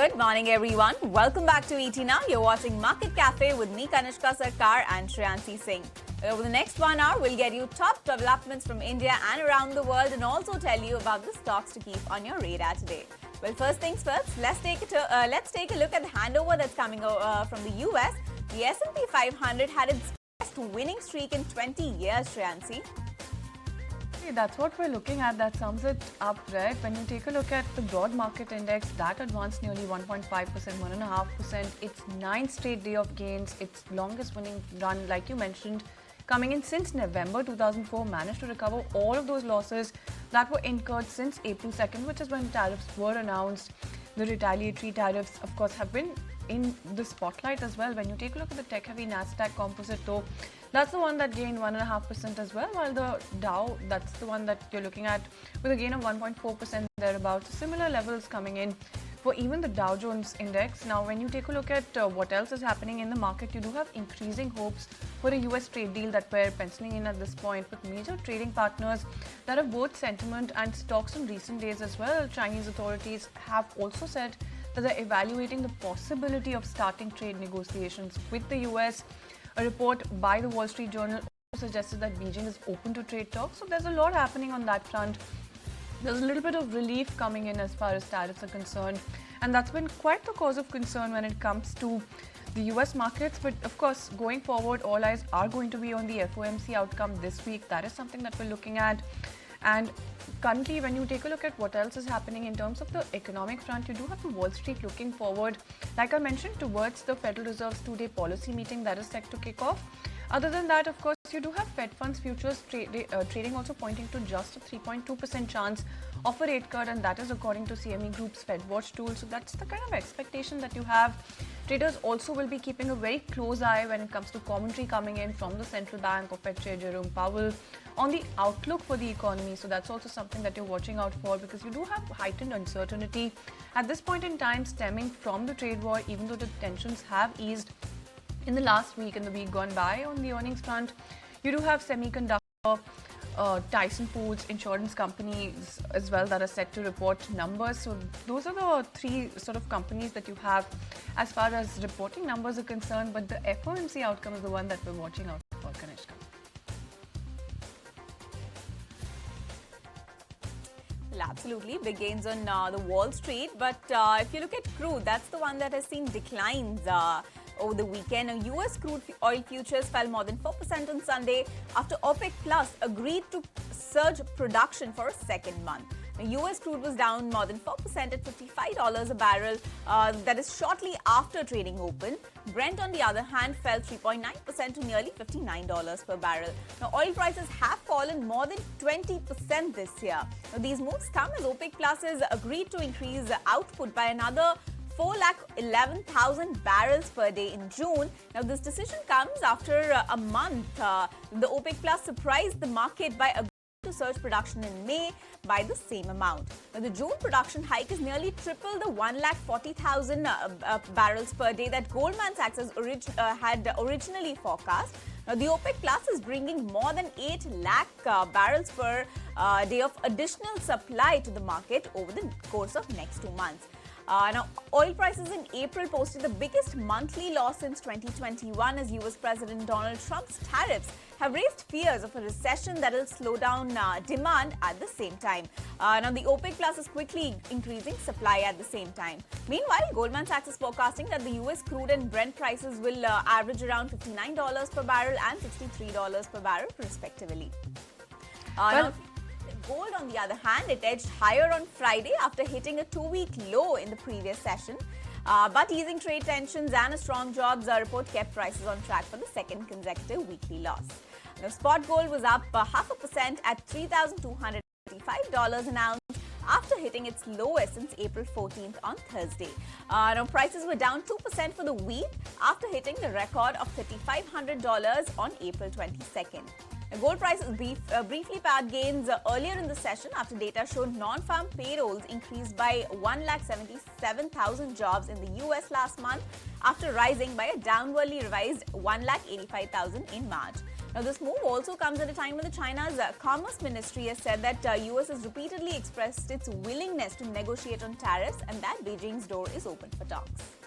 Good morning, everyone. Welcome back to ET Now. You're watching Market Cafe with me, Kanishka Sarkar and Shreyansi Singh. Over the next 1 hour, we'll get you top developments from India and around the world and also tell you about the stocks to keep on your radar today. Well, first things first, let's take a look at the handover that's coming from the US. The S&P 500 had its best winning streak in 20 years, Shreyansi. That's what we're looking at. That sums it up, right? When you take a look at the broad market index, that advanced nearly 1.5%, 1.5%. It's 9 straight day of gains. Its longest winning run, like you mentioned, coming in since November 2004, managed to recover all of those losses that were incurred since April 2nd, which is when tariffs were announced. The retaliatory tariffs, of course, have been in the spotlight as well. When you take a look at the tech-heavy Nasdaq composite, though, that's the one that gained 1.5% as well, while the Dow, that's the one that you're looking at with a gain of 1.4% thereabouts. Similar levels coming in for even the Dow Jones index. Now, when you take a look at what else is happening in the market, you do have increasing hopes for a US trade deal that we're penciling in at this point with major trading partners that have both sentiment and stocks in recent days as well. Chinese authorities have also said that they're evaluating the possibility of starting trade negotiations with the US. A report by the Wall Street Journal also suggested that Beijing is open to trade talks. So there's a lot happening on that front. There's a little bit of relief coming in as far as tariffs are concerned. And that's been quite the cause of concern when it comes to the US markets. But of course, going forward, all eyes are going to be on the FOMC outcome this week. That is something that we're looking at. And currently, when you take a look at what else is happening in terms of the economic front, you do have the Wall Street looking forward, like I mentioned, towards the Federal Reserve's two-day policy meeting that is set to kick off. Other than that, of course, you do have Fed funds futures trading also pointing to just a 3.2% chance of a rate cut, and that is according to CME Group's Fed Watch tool. So that's the kind of expectation that you have. Traders also will be keeping a very close eye when it comes to commentary coming in from the central bank of Fed Chair Jerome Powell on the outlook for the economy. So that's also something that you're watching out for, because you do have heightened uncertainty at this point in time stemming from the trade war, even though the tensions have eased in the last week and the week gone by on the earnings front. You do have semiconductor, Tyson Foods, insurance companies as well that are set to report numbers. So those are the three sort of companies that you have as far as reporting numbers are concerned. But the FOMC outcome is the one that we're watching out for, Kanishka. Well, absolutely. Big gains on the Wall Street. But if you look at crude, that's the one that has seen declines over the weekend. Now, US crude oil futures fell more than 4% on Sunday after OPEC Plus agreed to surge production for a second month. Now, US crude was down more than 4% at $55 a barrel. That is shortly after trading open. Brent, on the other hand, fell 3.9% to nearly $59 per barrel. Now, oil prices have fallen more than 20% this year. Now, these moves come as OPEC Plus has agreed to increase output by another 411,000 barrels per day in June. Now, this decision comes after a month. The OPEC Plus surprised the market by agreeing to surge production in May by the same amount. Now, the June production hike is nearly triple the 140,000 barrels per day that Goldman Sachs had originally forecast. Now, the OPEC Plus is bringing more than 8 lakh barrels per day of additional supply to the market over the course of next 2 months. Now, oil prices in April posted the biggest monthly loss since 2021 as US President Donald Trump's tariffs have raised fears of a recession that will slow down demand at the same time. Now, the OPEC Plus is quickly increasing supply at the same time. Meanwhile, Goldman Sachs is forecasting that the US crude and Brent prices will average around $59 per barrel and $63 per barrel, respectively. Now, gold, on the other hand, it edged higher on Friday after hitting a 2-week low in the previous session. But easing trade tensions and a strong jobs report kept prices on track for the second consecutive weekly loss. Now, spot gold was up 0.5% at $3,285 an ounce after hitting its lowest since April 14th on Thursday. Now, prices were down 2% for the week after hitting the record of $3,500 on April 22nd. Gold prices briefly pared gains earlier in the session after data showed non-farm payrolls increased by 177,000 jobs in the US last month after rising by a downwardly revised 185,000 in March. Now, this move also comes at a time when China's Commerce Ministry has said that US has repeatedly expressed its willingness to negotiate on tariffs and that Beijing's door is open for talks.